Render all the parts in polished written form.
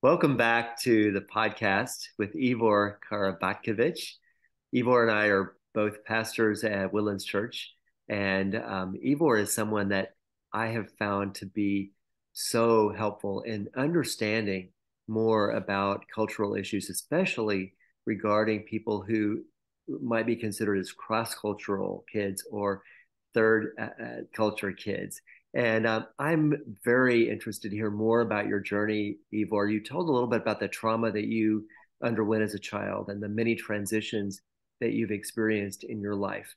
Welcome back to the podcast with Ivor Karabatkovic. Ivor and I are both pastors at Woodlands Church, and Ivor is someone that I have found to be so helpful in understanding more about cultural issues, especially regarding people who might be considered as cross-cultural kids or third culture kids. And I'm very interested to hear more about your journey, Ivor. You told a little bit about the trauma that you underwent as a child and the many transitions that you've experienced in your life.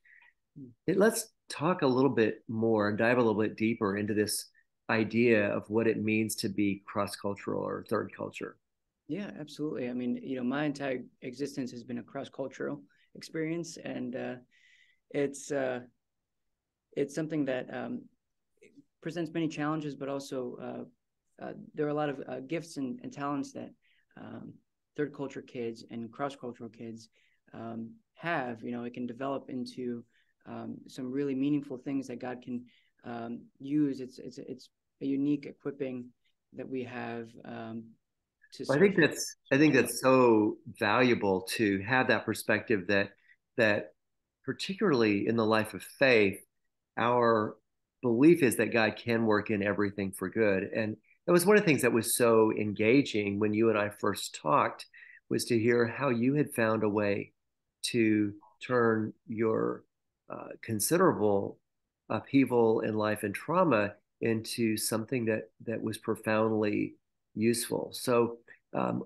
Let's talk a little bit more and dive a little bit deeper into this idea of what it means to be cross-cultural or third culture. Yeah, absolutely. I mean, my entire existence has been a cross-cultural experience, and it's uh, it's something that presents many challenges, but also there are a lot of gifts and talents that third culture kids and cross-cultural kids have. It can develop into some really meaningful things that God can use. It's a unique equipping that we have. To I serve think Him. that's so valuable to have that perspective that particularly in the life of faith, our belief is that God can work in everything for good. And that was one of the things that was so engaging when you and I first talked, was to hear how you had found a way to turn your considerable upheaval in life and trauma into something that was profoundly useful. So,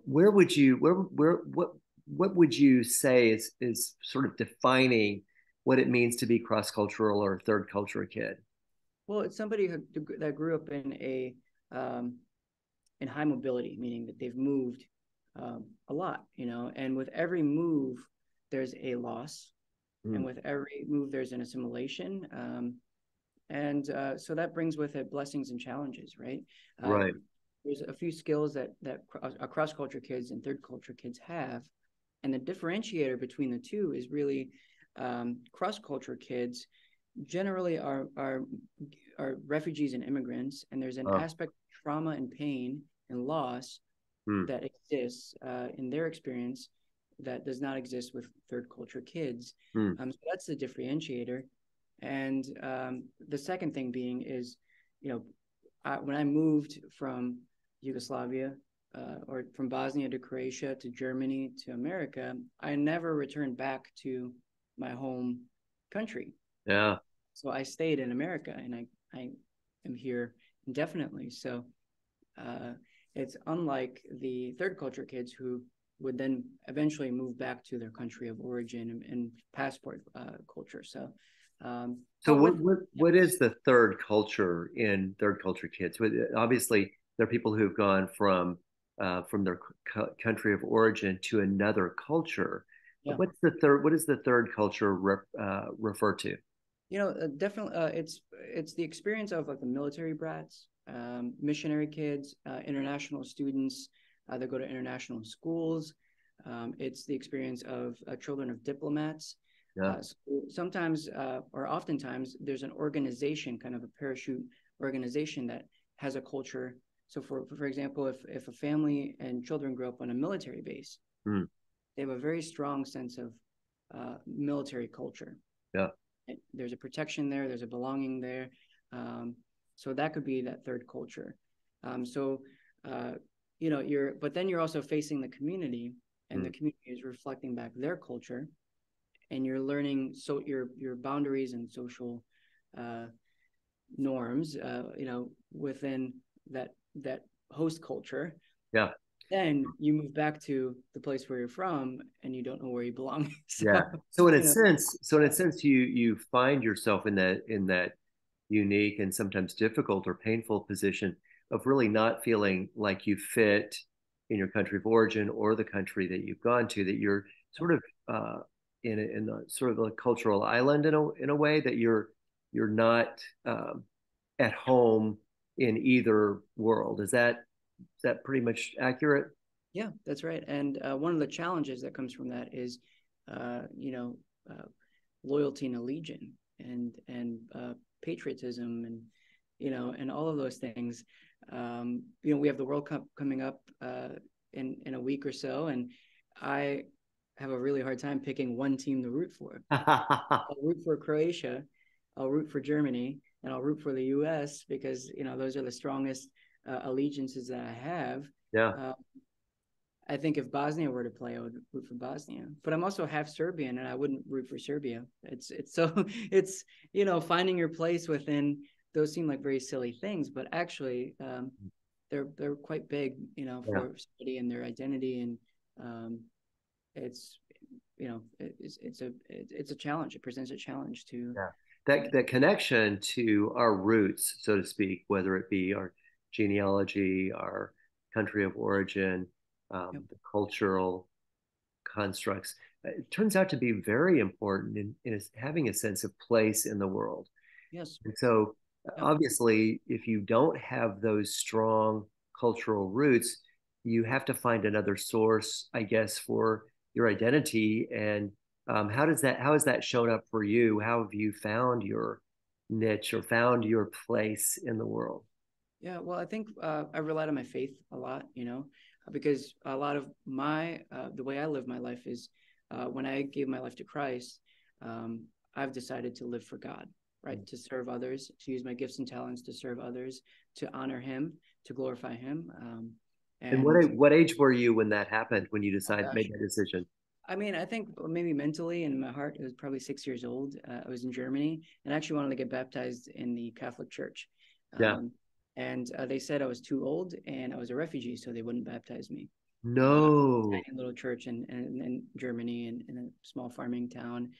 where would you where what would you say is sort of defining what it means to be cross-cultural or third culture kid? Well, it's somebody that grew up um, in high mobility, meaning that they've moved a lot, and with every move, there's a loss, Mm, and with every move, there's an assimilation, and so that brings with it blessings and challenges, right? Uh, right. there's a few skills that cross culture kids and third culture kids have, and the differentiator between the two is really cross culture kids generally are refugees and immigrants, and there's an Oh, aspect of trauma and pain and loss mm, that exists in their experience that does not exist with third culture kids. mm, So that's the differentiator. And the second thing being is, when I moved from Yugoslavia or from Bosnia to Croatia to Germany to America, I never returned back to my home country. yeah. So I stayed in America, and I am here indefinitely. So uh, it's unlike the third culture kids who would then eventually move back to their country of origin and passport culture. So, So but with what is the third culture in third culture kids? Obviously, there are people who've gone from their country of origin to another culture. yeah, What does the third culture refer to? definitely it's the experience of like the military brats, missionary kids, international students that go to international schools. It's the experience of children of diplomats. Yeah. So sometimes or oftentimes there's an organization, kind of a parachute organization that has a culture. So for example, if a family and children grow up on a military base, Mm, they have a very strong sense of military culture. yeah. There's a protection there, there's a belonging there. So that could be that third culture. So but then you're also facing the community, and the Mm, community is reflecting back their culture, and you're learning your boundaries and social uh, norms, within that host culture. yeah. Then you move back to the place where you're from, and you don't know where you belong. So, Yeah. So you know, in a sense, you find yourself in that unique and sometimes difficult or painful position of really not feeling like you fit in your country of origin or the country that you've gone to. That you're sort of in a sort of a cultural island in a way that you're not at home in either world. Is that pretty much accurate? yeah, that's right. And one of the challenges that comes from that is, uh, you know, uh, loyalty and allegiance and patriotism, and and all of those things. We have the World Cup coming up in a week or so, and I have a really hard time picking one team to root for. I'll root for Croatia, I'll root for Germany, and I'll root for the U.S. because those are the strongest allegiances that I have. Yeah. Uh, I think if Bosnia were to play, I would root for Bosnia. But I'm also half Serbian, and I wouldn't root for Serbia. It's so it's finding your place within those seem like very silly things, but actually they're quite big, Yeah. for somebody and their identity, and it's it's a challenge. It presents a challenge to. Yeah. That connection to our roots, so to speak, whether it be our genealogy, our country of origin, Yep. the cultural constructs, it turns out to be very important in having a sense of place in the world. Yes. And so, Yep. obviously, if you don't have those strong cultural roots, you have to find another source, I guess, for your identity. And how has that shown up for you? How have you found your niche or found your place in the world? Yeah, well, I think I relied on my faith a lot, because a lot of the way I live my life is when I gave my life to Christ, I've decided to live for God, right? To serve others, to use my gifts and talents to serve others, to honor Him, to glorify Him. And And what age were you when that happened, when you oh decided made gosh, that decision? I mean, I think maybe mentally in my heart, it was probably 6 years old. I was in Germany and I actually wanted to get baptized in the Catholic Church. Yeah. Um, and they said I was too old and I was a refugee, so they wouldn't baptize me. No. Tiny little church in Germany, in a small farming town.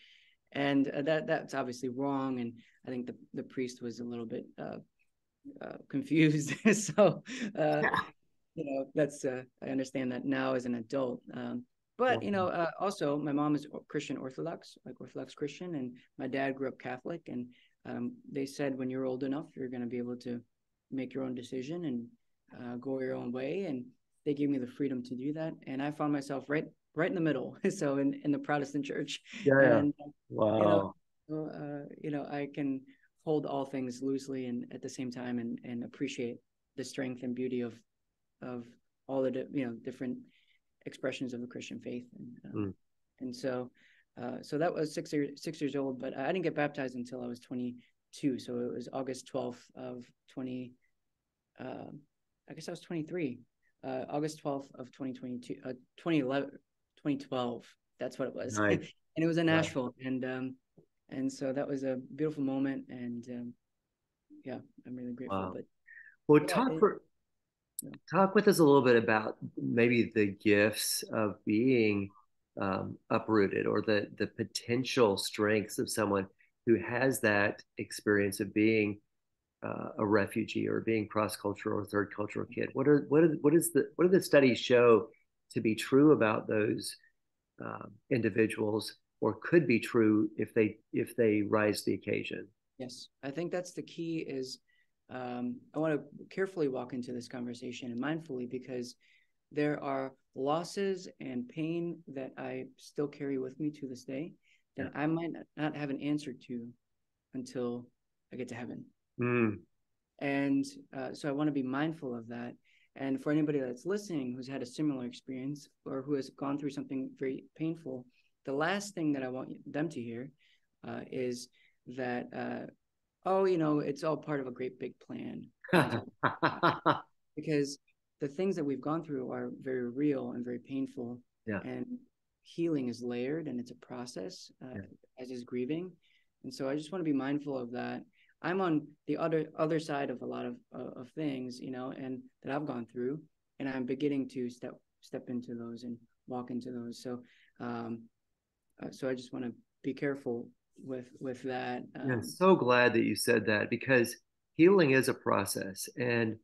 And that's obviously wrong. And I think the priest was a little bit confused. So, uh, Yeah. that's I understand that now as an adult. But also my mom is Christian Orthodox, like Orthodox Christian, and my dad grew up Catholic. And they said when you're old enough, you're going to be able to make your own decision and go your own way. And they gave me the freedom to do that. And I found myself right in the middle, so in the Protestant church, Yeah. Yeah. and you know, Wow. I can hold all things loosely and at the same time and appreciate the strength and beauty of all the different expressions of the Christian faith, Mm. and so that was 6 years old, but I didn't get baptized until I was 22. So it was August 12th of 20. I guess I was 23. August 12th of 2022, 2011, 2012. That's what it was, and Nice. it was in Wow. Nashville, and so that was a beautiful moment, and yeah, I'm really grateful. Wow. But Well, yeah, talk with us a little bit about maybe the gifts of being uprooted, or the potential strengths of someone who has that experience of being a refugee or being cross cultural or third cultural kid. What do the studies show to be true about those individuals, or could be true if they rise to the occasion? yes, I think that's the key. Is I want to carefully walk into this conversation and mindfully, because there are losses and pain that I still carry with me to this day Yeah. that I might not have an answer to until I get to heaven. Mm. And so I want to be mindful of that. And for anybody that's listening who's had a similar experience or who has gone through something very painful, the last thing that I want them to hear is that, oh, it's all part of a great big plan. Things are because the things that we've gone through are very real and very painful, Yeah. and healing is layered and it's a process, Yeah. as is grieving. And so I just want to be mindful of that. I'm on the other side of a lot of things, and that I've gone through, and I'm beginning to step into those and walk into those. So I just want to be careful with that. Yeah, I'm so glad that you said that, because healing is a process, and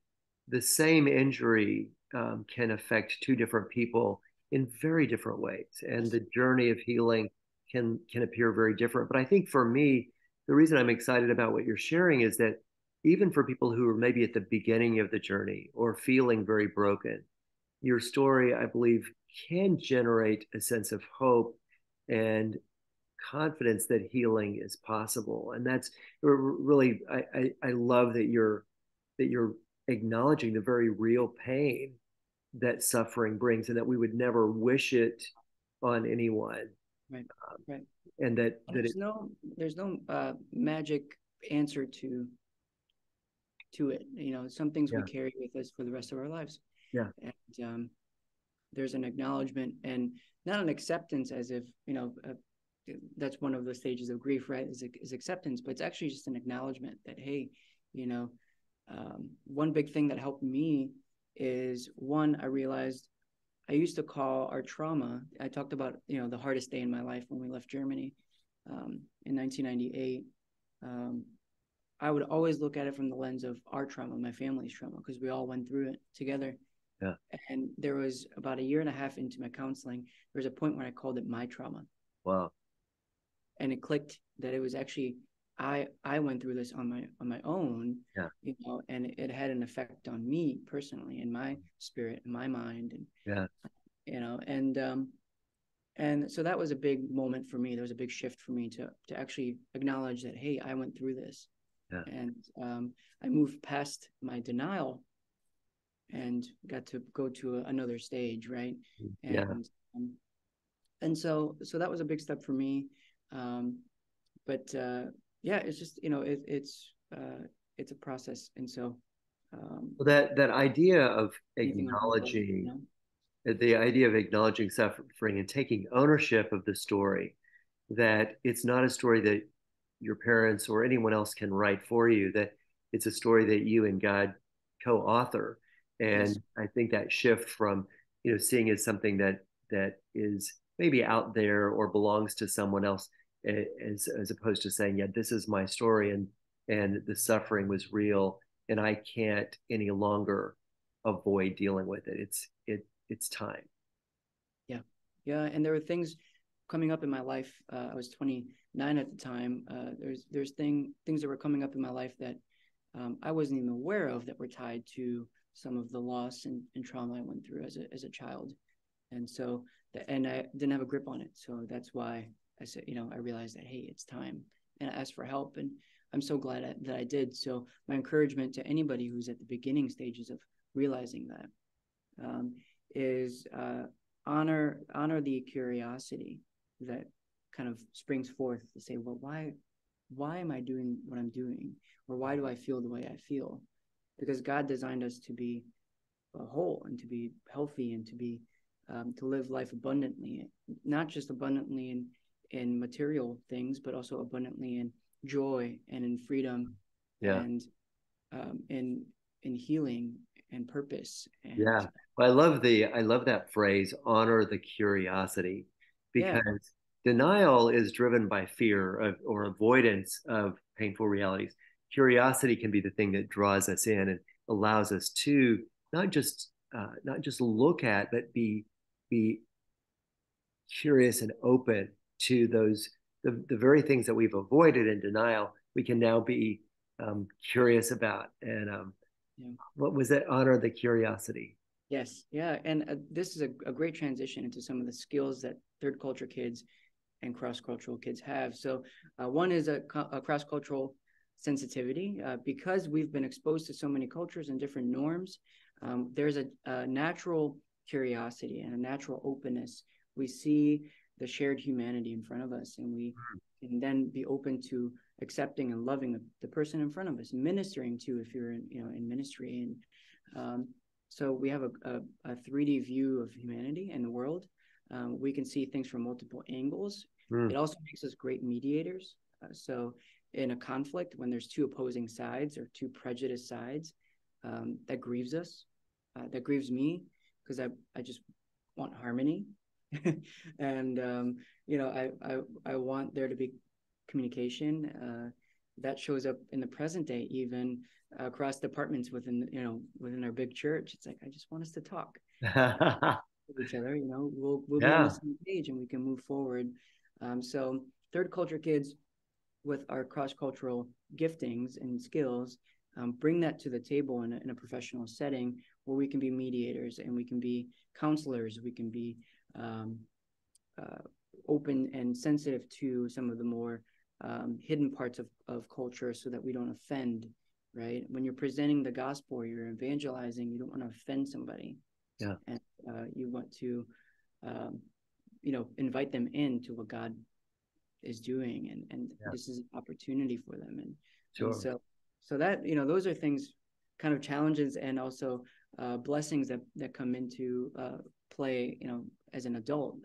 the same injury can affect two different people in very different ways, and Yes. the journey of healing can appear very different. But I think for me, the reason I'm excited about what you're sharing is that even for people who are maybe at the beginning of the journey or feeling very broken, your story, I believe, can generate a sense of hope and confidence that healing is possible. And that's really, I love that you're acknowledging the very real pain that suffering brings, and that we would never wish it on anyone. Right. Right. And that it, There's no magic answer to it. Some things we yeah, carry with us for the rest of our lives. yeah, And there's an acknowledgement and not an acceptance, as if, that's one of the stages of grief, right? Is acceptance, but it's actually just an acknowledgement that, hey, one big thing that helped me is, one, I realized I used to call our trauma. I talked about, the hardest day in my life when we left Germany in 1998. I would always look at it from the lens of our trauma, my family's trauma, because we all went through it together. yeah. And there was about a year and a half into my counseling, there was a point where I called it my trauma. Wow. And it clicked that it was actually I went through this on my own, Yeah, and it had an effect on me personally, in my spirit, in my mind, and yeah, and so that was a big moment for me. There was a big shift for me to actually acknowledge that, hey, I went through this, yeah, and I moved past my denial and got to go to another stage, right? yeah. And so that was a big step for me. But yeah, it's just, it's a process. And so Well, that idea of anything on your heart, acknowledging, the idea of acknowledging suffering and taking ownership of the story, that it's not a story that your parents or anyone else can write for you, that it's a story that you and God co-author. Yes. And I think that shift from, seeing it as something that is maybe out there or belongs to someone else, as opposed to saying, yeah, this is my story, and the suffering was real, and I can't any longer avoid dealing with it. It's time. Yeah. Yeah. And there were things coming up in my life. I was 29 at the time. There's things that were coming up in my life that I wasn't even aware of, that were tied to some of the loss and trauma I went through as a child. And so, and I didn't have a grip on it. So that's why I said, I realized that, hey, it's time. And I asked for help. And I'm so glad that I did. So my encouragement to anybody who's at the beginning stages of realizing that is honor the curiosity that kind of springs forth to say, well, why am I doing what I'm doing? Or why do I feel the way I feel? Because God designed us to be whole and to be healthy and to live life abundantly, not just abundantly in material things, but also abundantly in joy and in freedom, Yeah. and in healing and purpose. And Yeah. Well, I love that phrase, honor the curiosity, yeah, because denial is driven by fear or avoidance of painful realities. Curiosity can be the thing that draws us in and allows us to not just look at, but be curious and open to the very things that we've avoided in denial. We can now be curious about. And yeah. what was that? Honor the curiosity. Yes, yeah, and this is a great transition into some of the skills that third culture kids and cross-cultural kids have. So one is a cross-cultural sensitivity. Because we've been exposed to so many cultures and different norms, there's a natural curiosity and a natural openness. We see the shared humanity in front of us, and we can then be open to accepting and loving the person in front of us, ministering to, if you're in ministry. And so we have a 3D view of humanity and the world. We can see things from multiple angles. Mm. It also makes us great mediators. So in a conflict, when there's two opposing sides or two prejudiced sides, that grieves us. That grieves me, because I just want harmony. And I want there to be communication. That shows up in the present day, even across departments within our big church. It's like, I just want us to talk with each other. We'll be on the Yeah. same page and we can move forward. So third culture kids with our cross-cultural giftings and skills, bring that to the table in a professional setting where we can be mediators and we can be counselors. We can be open and sensitive to some of the more hidden parts of culture so that we don't offend, right? When you're presenting the gospel or you're evangelizing, you don't want to offend somebody. Yeah. And you want to, invite them into what God is doing. And Yeah. this is an opportunity for them. And Sure. so that, those are things, kind of challenges and also blessings that come into play, as an adult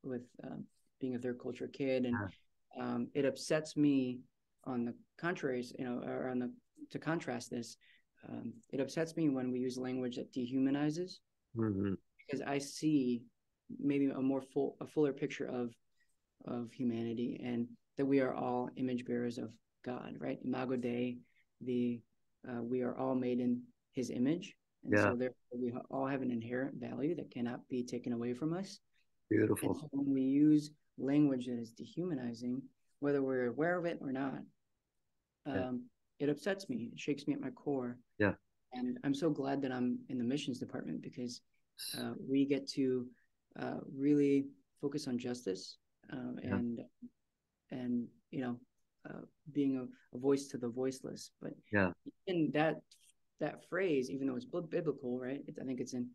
with being a third culture kid. And it upsets me on the contraries, or to contrast this, it upsets me when we use language that dehumanizes, Mm-hmm. because I see maybe a fuller picture of humanity, and that we are all image bearers of God, right? Imago Dei, we are all made in His image, and Yeah. so therefore we all have an inherent value that cannot be taken away from us. And Beautiful. so when we use language that is dehumanizing, whether we're aware of it or not, Yeah. it upsets me. It shakes me at my core. Yeah. And I'm so glad that I'm in the missions department, because we get to really focus on justice, Yeah. and being a voice to the voiceless. But Yeah. in that phrase, even though it's biblical, right? I think it's in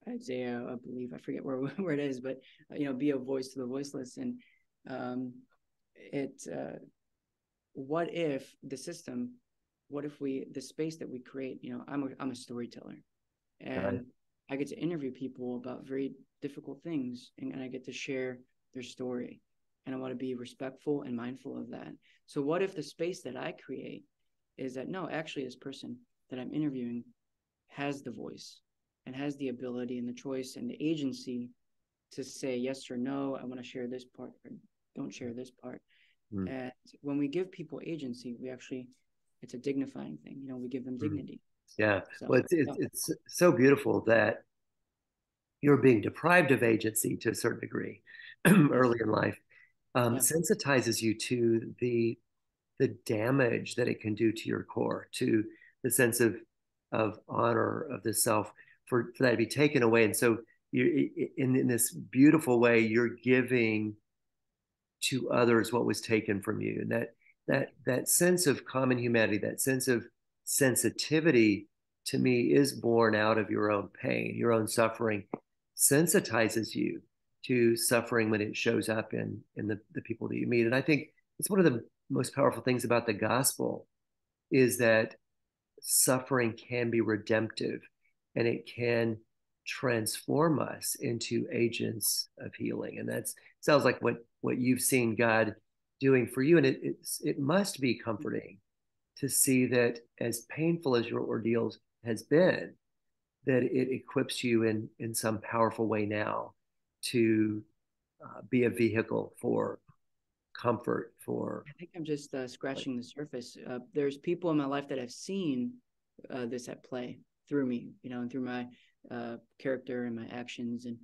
Isaiah, I believe. I forget where it is, but be a voice to the voiceless. And it what if the space that we create, I'm a storyteller, Right. and I get to interview people about very difficult things, and I get to share their story, and I want to be respectful and mindful of that. So what if the space that I create is that, no, actually this person that I'm interviewing has the voice and has the ability and the choice and the agency to say yes or no, I want to share this part, or don't share this part. Mm. And when we give people agency, it's a dignifying thing. We give them Mm. dignity. Yeah. So, Well, it's so beautiful that you're being deprived of agency to a certain degree yes, early in life. yeah, Sensitizes you to the damage that it can do to your core, to the sense of honor of the self, for that to be taken away. And so you, in this beautiful way, you're giving to others what was taken from you, and that sense of common humanity, that sense of sensitivity, to me, is born out of your own pain, your own suffering, sensitizes you to suffering when it shows up in the people that you meet. And I think it's one of the most powerful things about the gospel is that suffering can be redemptive, and it can transform us into agents of healing. And that sounds like what you've seen God doing for you. And it must be comforting to see that, as painful as your ordeals has been, that it equips you in some powerful way now to be a vehicle for comfort, for I think I'm just scratching the surface. There's people in my life that have seen this at play through me, and through my character and my actions and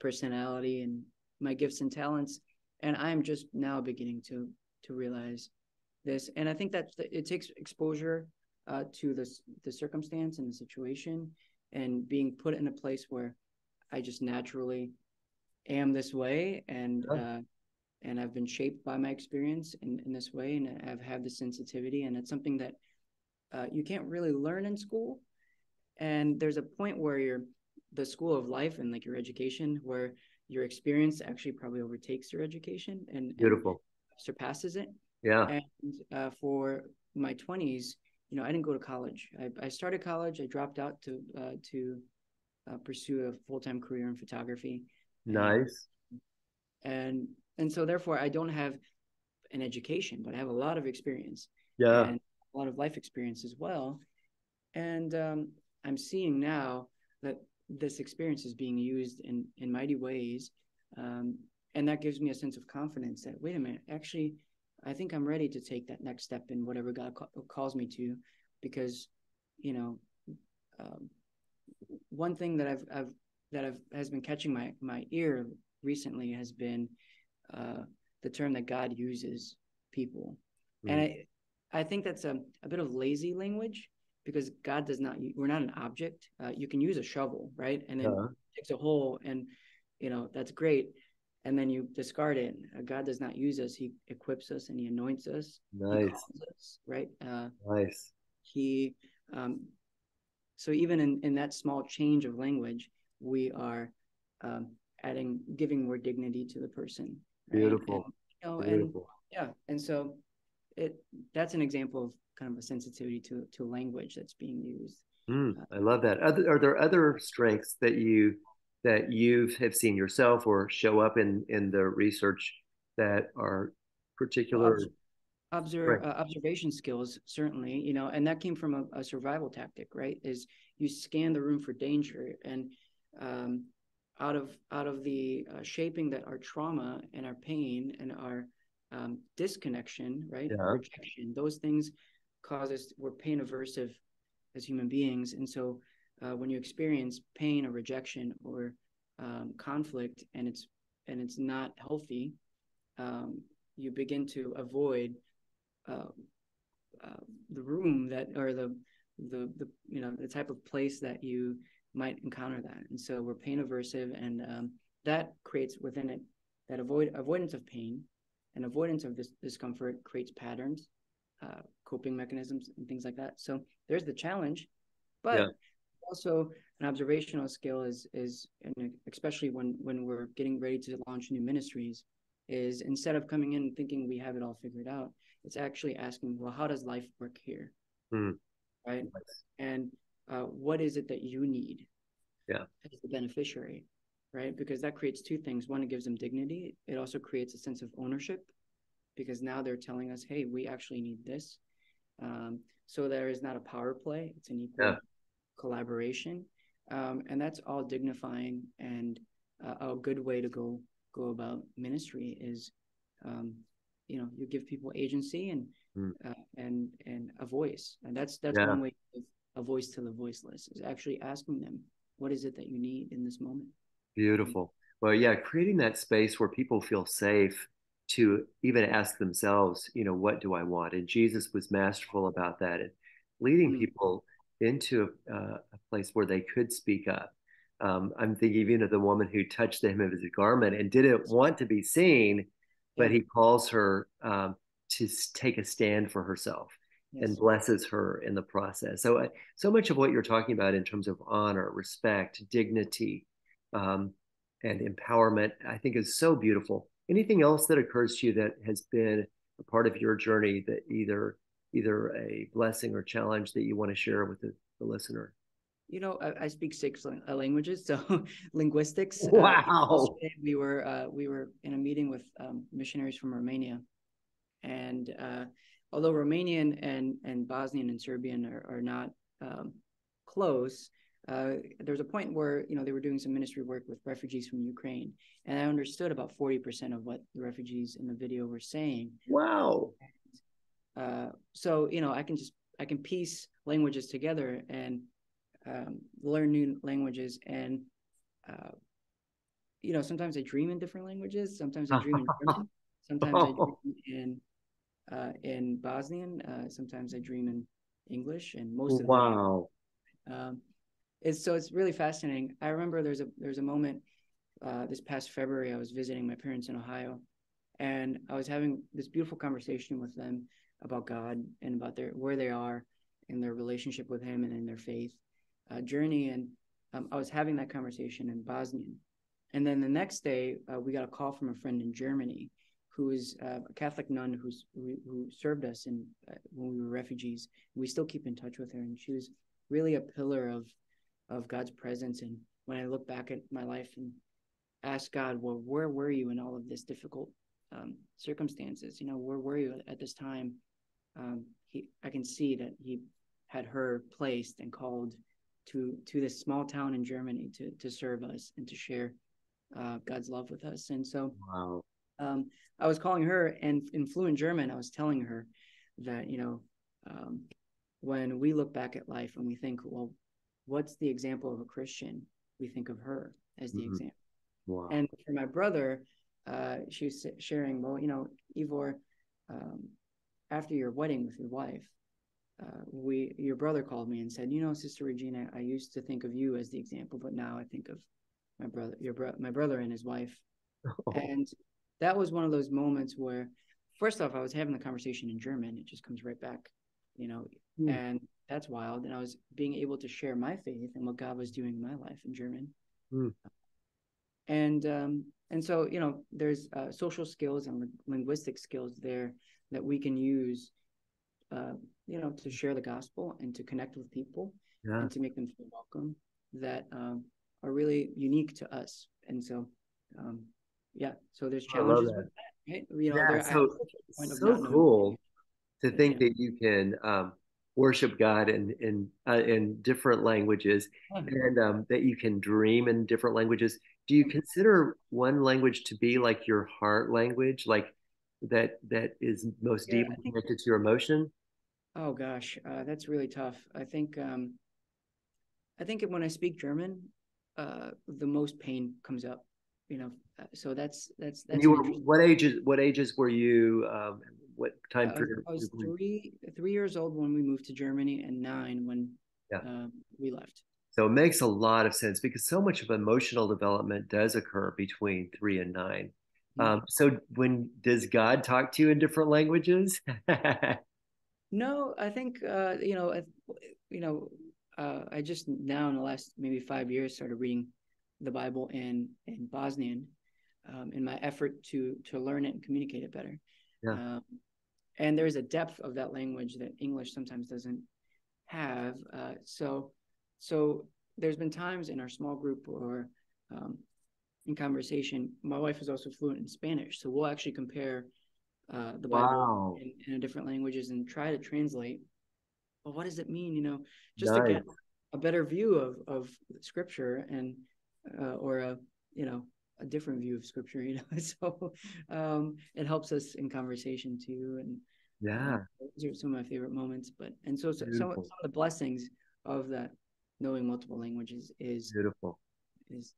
personality and my gifts and talents. And I'm just now beginning to realize this. And I think that it takes exposure to the circumstance and the situation, and being put in a place where I just naturally am this way, and I've been shaped by my experience in this way, and I've had the sensitivity, and it's something that you can't really learn in school. And there's a point where the school of life and like your education, where your experience actually probably overtakes your education and beautiful. surpasses it. Yeah. And for my 20s, I didn't go to college. I started college. I dropped out to pursue a full-time career in photography, and Nice. and and so therefore I don't have an education, but I have a lot of experience Yeah. and a lot of life experience as well. And I'm seeing now that this experience is being used in mighty ways. And that gives me a sense of confidence that, wait a minute, actually, I think I'm ready to take that next step in whatever God calls me to. Because, you know, um, one thing that has been catching my ear recently has been the term that God uses people. And Mm. I think that's a bit of lazy language, because God does not, we're not an object. You can use a shovel, right? And then Yeah. fix a hole, and, that's great. and then you discard it. God does not use us. He equips us and he anoints us. He Nice. calls us, right? Nice. He um, so even in that small change of language, we are um, giving more dignity to the person, right? And Beautiful. and Beautiful. yeah, and so it that's an example of kind of a sensitivity to language that's being used. I love that. Are there other strengths that you have seen yourself or show up in the research that are Well, particular strengths? observation skills certainly, and that came from a survival tactic, right? Is you scan the room for danger, and um, out of the shaping that our trauma and our pain and our disconnection, right, our Yeah. rejection, those things cause us. We're pain aversive as human beings, and so when you experience pain or rejection or conflict, and it's not healthy, um, you begin to avoid uh, uh, the room that or the the type of place that you might encounter that. And so we're pain aversive, and that creates within it that avoidance of pain and avoidance of this discomfort creates patterns, coping mechanisms, and things like that. So there's the challenge, Yeah. but also an observational skill is and especially when we're getting ready to launch new ministries, is instead of coming in thinking we have it all figured out, it's actually asking, well, how does life work here, Mm, right? nice. And what is it that you need Yeah. as the beneficiary, right? Because that creates two things. One, it gives them dignity. It also creates a sense of ownership, because now they're telling us, hey, we actually need this. So there is not a power play, it's an Yeah. equal collaboration, and that's all dignifying, and a good way to go about ministry is, um, you give people agency and Mm, and a voice, and that's yeah. one way to give a voice to the voiceless, is actually asking them, what is it that you need in this moment? Beautiful. Well, yeah, creating that space where people feel safe to even ask themselves, what do I want? And Jesus was masterful about that and leading Mm, people into a place where they could speak up. I'm thinking even of the woman who touched the hem of his garment and didn't want to be seen, but yeah, he calls her to take a stand for herself and yes, blesses her in the process. So much of what you're talking about in terms of honor, respect, dignity, um, and empowerment, I think is so beautiful. Anything else that occurs to you that has been a part of your journey that either a blessing or challenge that you want to share with the listener? I speak six languages, so linguistics. Wow. Yesterday we were in a meeting with missionaries from Romania, and although Romanian and Bosnian and Serbian are not um, close, there was a point where they were doing some ministry work with refugees from Ukraine, and I understood about 40% of what the refugees in the video were saying. Wow. So I can piece languages together and learn new languages, and uh, sometimes I dream in different languages. Sometimes I dream in German. Sometimes I dream in Bosnian. Sometimes I dream in English, and most of the time, Wow. um, it's really fascinating. I remember there's a moment this past February. I was visiting my parents in Ohio, and I was having this beautiful conversation with them about God and about where they are in their relationship with Him and in their faith journey. And I was having that conversation in Bosnian, and then the next day we got a call from a friend in Germany who is a Catholic nun who served us when we were refugees. We still keep in touch with her, and she was really a pillar of God's presence. And when I look back at my life and ask God, well, where were you in all of this difficult circumstances? Where were you at this time? I can see that He had her placed and called to this small town in Germany to serve us and to share God's love with us. And so Wow. I was calling her, and in fluent German, I was telling her that um, when we look back at life and we think, well, what's the example of a Christian? We think of her as the Mhm. example. Wow. And for my brother, she was sharing, well, Ivor, after your wedding with your wife, your brother called me and said, Sister Regina, I used to think of you as the example, but now I think of my brother and his wife Oh. And that was one of those moments where, first off, I was having the conversation in German. It just comes right back, you know, Hmm. and that's wild. And I was being able to share my faith and what God was doing in my life in German. Hmm. And so, there's social skills and linguistic skills there that we can use, to share the gospel and to connect with people Yeah, and to make them feel welcome, that are really unique to us. And so, um, yeah, so there's I love challenges with that. that, right? Yeah, I have so such a point of so not knowing, cool to think yeah. that you can worship God in different languages, and that you can dream in different languages. Do you consider one language to be like your heart language, like that is most Yeah, deeply connected to your emotion? oh gosh, that's really tough. I think when I speak German, the most pain comes up, so And that's you an were interesting. what ages were you? What time I was, period I was were you? three years old when we moved to Germany, and 9 when Yeah. we left. So it makes a lot of sense because so much of emotional development does occur between 3 and 9. Mhm. So when does God talk to you in different languages? No, I think you know, I just now in the last maybe 5 years started reading the Bible in Bosnian, in my effort to learn it and communicate it better. Yeah. Um, and there's a depth of that language that English sometimes doesn't have. So there's been times in our small group or um, in conversation, my wife is also fluent in Spanish, so we'll actually compare the Bible Wow. in different languages and try to translate. Well, what does it mean? Just to get Nice. a better view of Scripture and or a different view of Scripture. So it helps us in conversation too, and Yeah. those are some of my favorite moments. But and some of Beautiful. the blessings of that knowing multiple languages Beautiful. is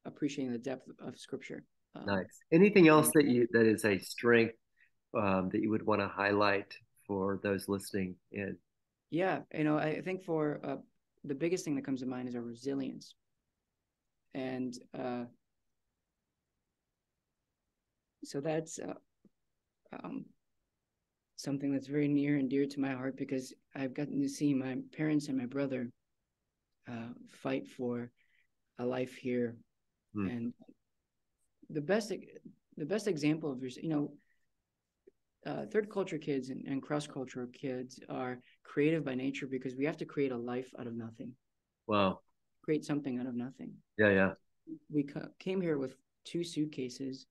appreciating the depth of Scripture. Um, Nice. Anything else and that is a strength that you would want to highlight for those listening in? yeah, I think for the biggest thing that comes to mind is our resilience, and so that's um, something that's very near and dear to my heart because I've gotten to see my parents and my brother fight for a life here, Hmm. and the best the best example of third culture kids and cross cultural kids are creative by nature because we have to create a life out of nothing, Wow. create something out of nothing. Yeah, yeah. We came here with 2 suitcases,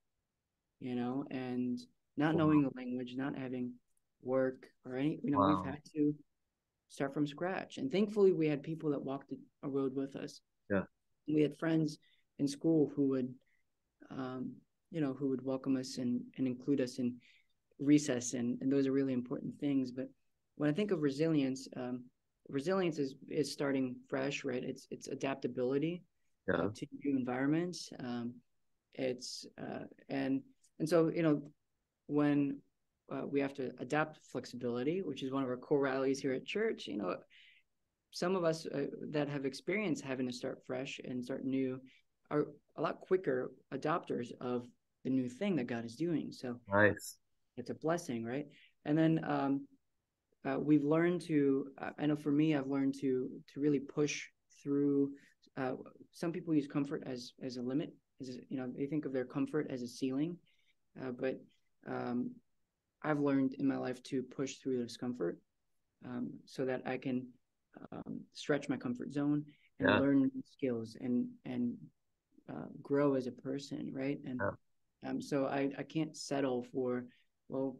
and not Wow. knowing the language, not having work or any, we've Wow. had to start from scratch. And thankfully, we had people that walked a road with us. Yeah. We had friends in school um, who would welcome us and include us in recess, and those are really important things. But when I think of resilience, resilience is starting fresh, right? It's adaptability Yeah. to new environments. It's and so when we have to adapt flexibility, which is one of our core values here at church. Some of us that have experience having to start fresh and start new are a lot quicker adopters of the new thing that God is doing. So Nice. it's a blessing, right? And then we've learned to. I know for me, I've learned to really push through. Some people use comfort as a limit. They think of their comfort as a ceiling, but um, I've learned in my life to push through discomfort so that I can stretch my comfort zone and Yeah. learn new skills and grow as a person, right? And Yeah. so I can't settle for, well,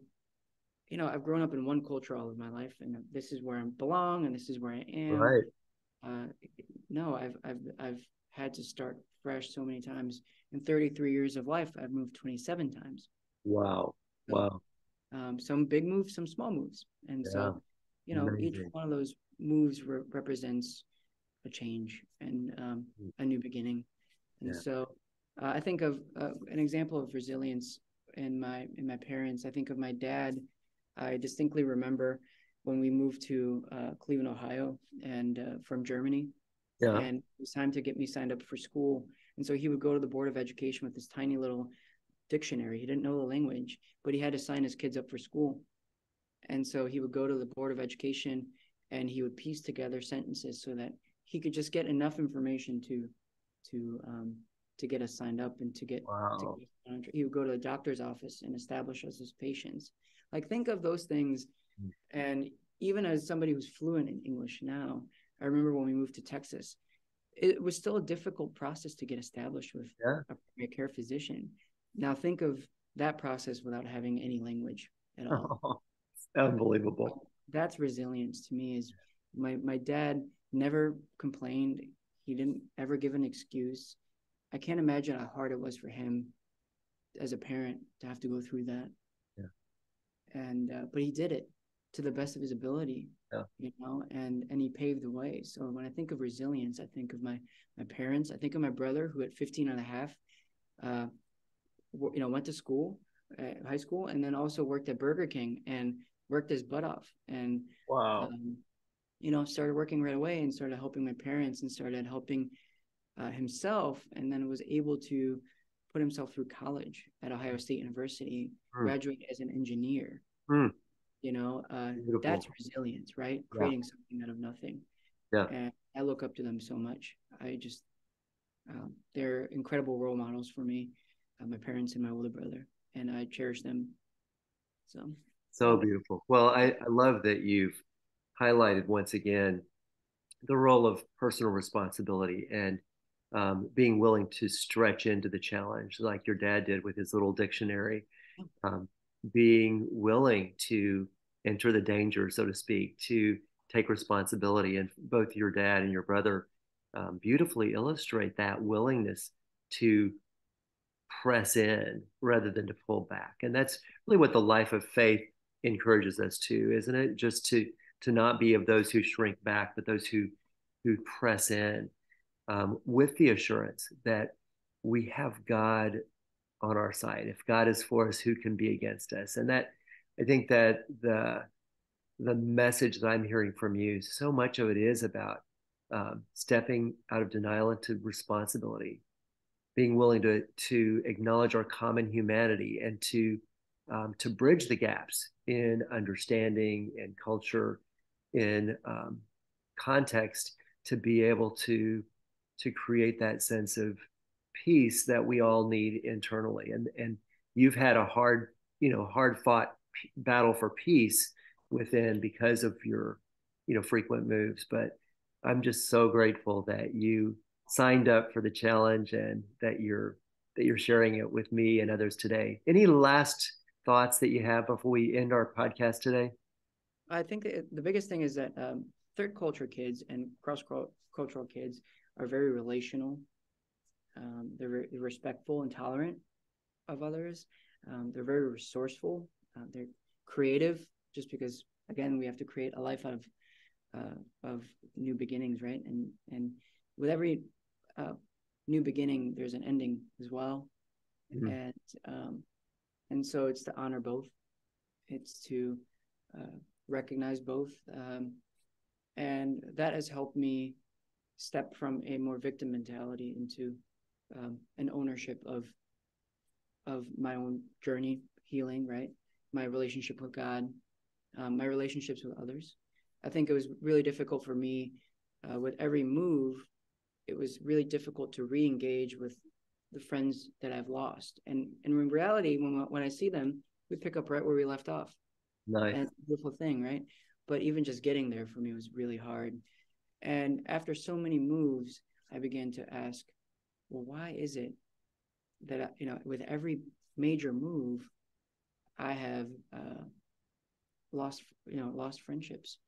I've grown up in one culture all of my life, and this is where I belong, and this is where I am. Right. Uh, no, I've had to start fresh so many times. In 33 years of life, I've moved 27 times. Wow. So Wow. some big moves, some small moves, and Yeah. so each Amazing. one of those moves represents a change and a new beginning. And Yeah. so I think of an example of resilience in my parents. I think of my dad. I distinctly remember when we moved to Cleveland, Ohio, and from Germany, Yeah. and it was time to get me signed up for school. And so he would go to the Board of Education with this tiny little dictionary. He didn't know the language, but he had to sign his kids up for school. And so he would go to the Board of Education and he would piece together sentences so that he could just get enough information to get us signed up and Wow. he would go to the doctor's office and establish us as patients. Like, think of those things. And even as somebody who's fluent in English now, I remember when we moved to Texas, it was still a difficult process to get established with Yeah. a primary care physician. Now think of that process without having any language at all. Unbelievable. That's resilience to me. Is my dad never complained. He didn't ever give an excuse. I can't imagine how hard it was for him as a parent to have to go through that. Yeah. And but he did it to the best of his ability. Yeah. And he paved the way. So when I think of resilience, I think of my parents. I think of my brother, who at 15 and a half, went to school, high school, and then also worked at Burger King and worked his butt off. And Wow. started working right away and started helping my parents and started helping himself, and then was able to put himself through college at Ohio State University, graduate as an engineer. Mm. That's resilience, right? Yeah. Creating something out of nothing. Yeah. And I look up to them so much. I just, they're incredible role models for me, my parents and my older brother, and I cherish them. So beautiful. Well, I love that you've highlighted once again the role of personal responsibility and being willing to stretch into the challenge, like your dad did with his little dictionary, um, being willing to enter the danger, so to speak, to take responsibility. And both your dad and your brother beautifully illustrate that willingness to press in rather than to pull back. And that's really what the life of faith encourages us to, isn't it? Just to not be of those who shrink back, but those who press in with the assurance that we have God on our side. If God is for us, who can be against us? And that, I think that the message that I'm hearing from you, so much of it is about stepping out of denial into responsibility, being willing to acknowledge our common humanity and to bridge the gaps in understanding and culture, in context, to be able to create that sense of peace that we all need internally. And you've had a hard fought battle for peace within because of your frequent moves. But I'm just so grateful that you signed up for the challenge and that you're sharing it with me and others today. Any last thoughts that you have before we end our podcast today? I think the biggest thing is that third culture kids and cross cultural kids are very relational. They're very respectful and tolerant of others. They're very resourceful. They're creative, just because, again, we have to create a life out of new beginnings, right? And with every new beginning, there's an ending as well. Mm-hmm. And so it's to honor both. It's to recognize both. And that has helped me step from a more victim mentality into an ownership of my own journey, healing, right? My relationship with God, my relationships with others. I think it was really difficult for me with every move. It was really difficult to re-engage with the friends that I've lost. And in reality, when I see them, we pick up right where we left off. Nice. And it's a beautiful thing, right? But even just getting there for me was really hard. And after so many moves, I began to ask, well, why is it that, with every major move, I have lost friendships?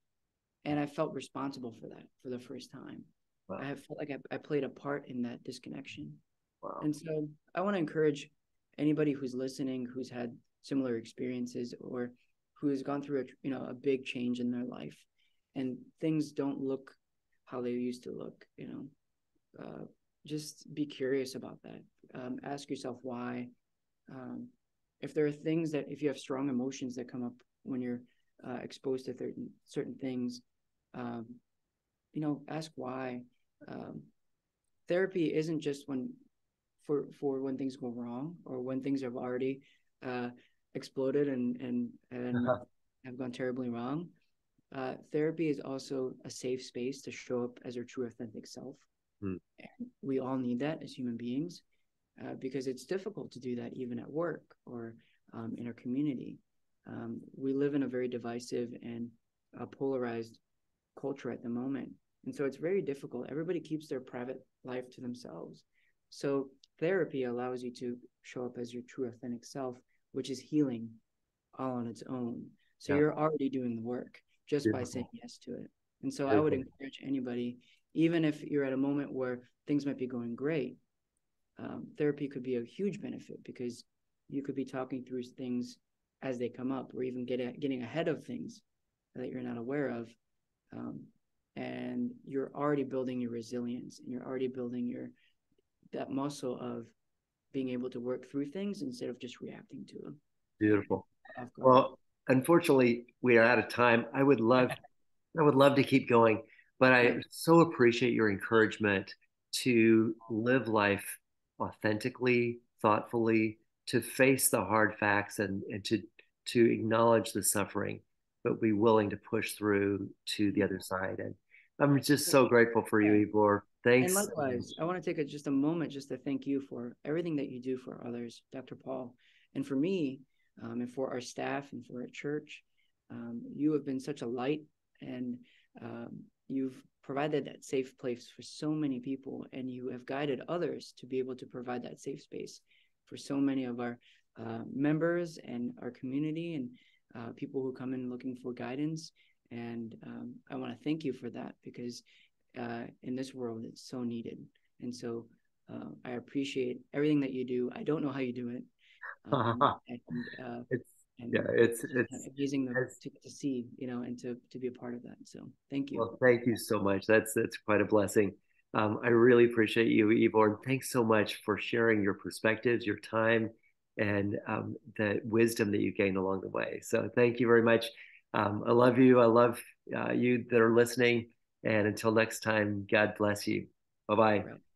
And I felt responsible for that for the first time. Wow. I have felt like I played a part in that disconnection. Wow. And so I want to encourage anybody who's listening, who's had similar experiences, or who has gone through a big change in their life, and things don't look how they used to look, just be curious about that. Ask yourself why. If there are things that, if you have strong emotions that come up when you're exposed to certain things, ask why. Therapy isn't just when for when things go wrong or when things have already uh, exploded and have gone terribly wrong. Therapy is also a safe space to show up as your true authentic self. Mm. And we all need that as human beings, because it's difficult to do that even at work or in our community. We live in a very divisive and polarized culture at the moment. And so it's very difficult. Everybody keeps their private life to themselves. So therapy allows you to show up as your true authentic self, which is healing all on its own. So Yeah, you're already doing the work just by saying beautiful, yes to it. And so I would beautiful. encourage anybody, even if you're at a moment where things might be going great, therapy could be a huge benefit because you could be talking through things as they come up, or even getting ahead of things that you're not aware of, um, and you're already building your resilience, and you're already building your that muscle of being able to work through things instead of just reacting to them Beautiful. off guard. Well, unfortunately, we are out of time. I would love to keep going, but I Yeah, so appreciate your encouragement to live life authentically, thoughtfully, to face the hard facts and to acknowledge the suffering, but be willing to push through to the other side. And I'm just so grateful for you, yeah. Ivor. And Thanks so likewise, much. I want to take just a moment just to thank you for everything that you do for others, Dr. Paul, and for me, and for our staff and for our church. You have been such a light, and you've provided that safe place for so many people, and you have guided others to be able to provide that safe space for so many of our members and our community and people who come in looking for guidance. And I want to thank you for that because in this world it's so needed. And so I appreciate everything that you do. I don't know how you do it, and It's yeah, and it's it's just it's amazing it's to see, and to be a part of that. So thank you. well, thank you so much. That's quite a blessing. I really appreciate you, Ivor, and thanks so much for sharing your perspectives, your time, and the wisdom that you gained along the way. So thank you very much. I love you. I love you that are listening. And until next time, God bless you. Bye All bye. right.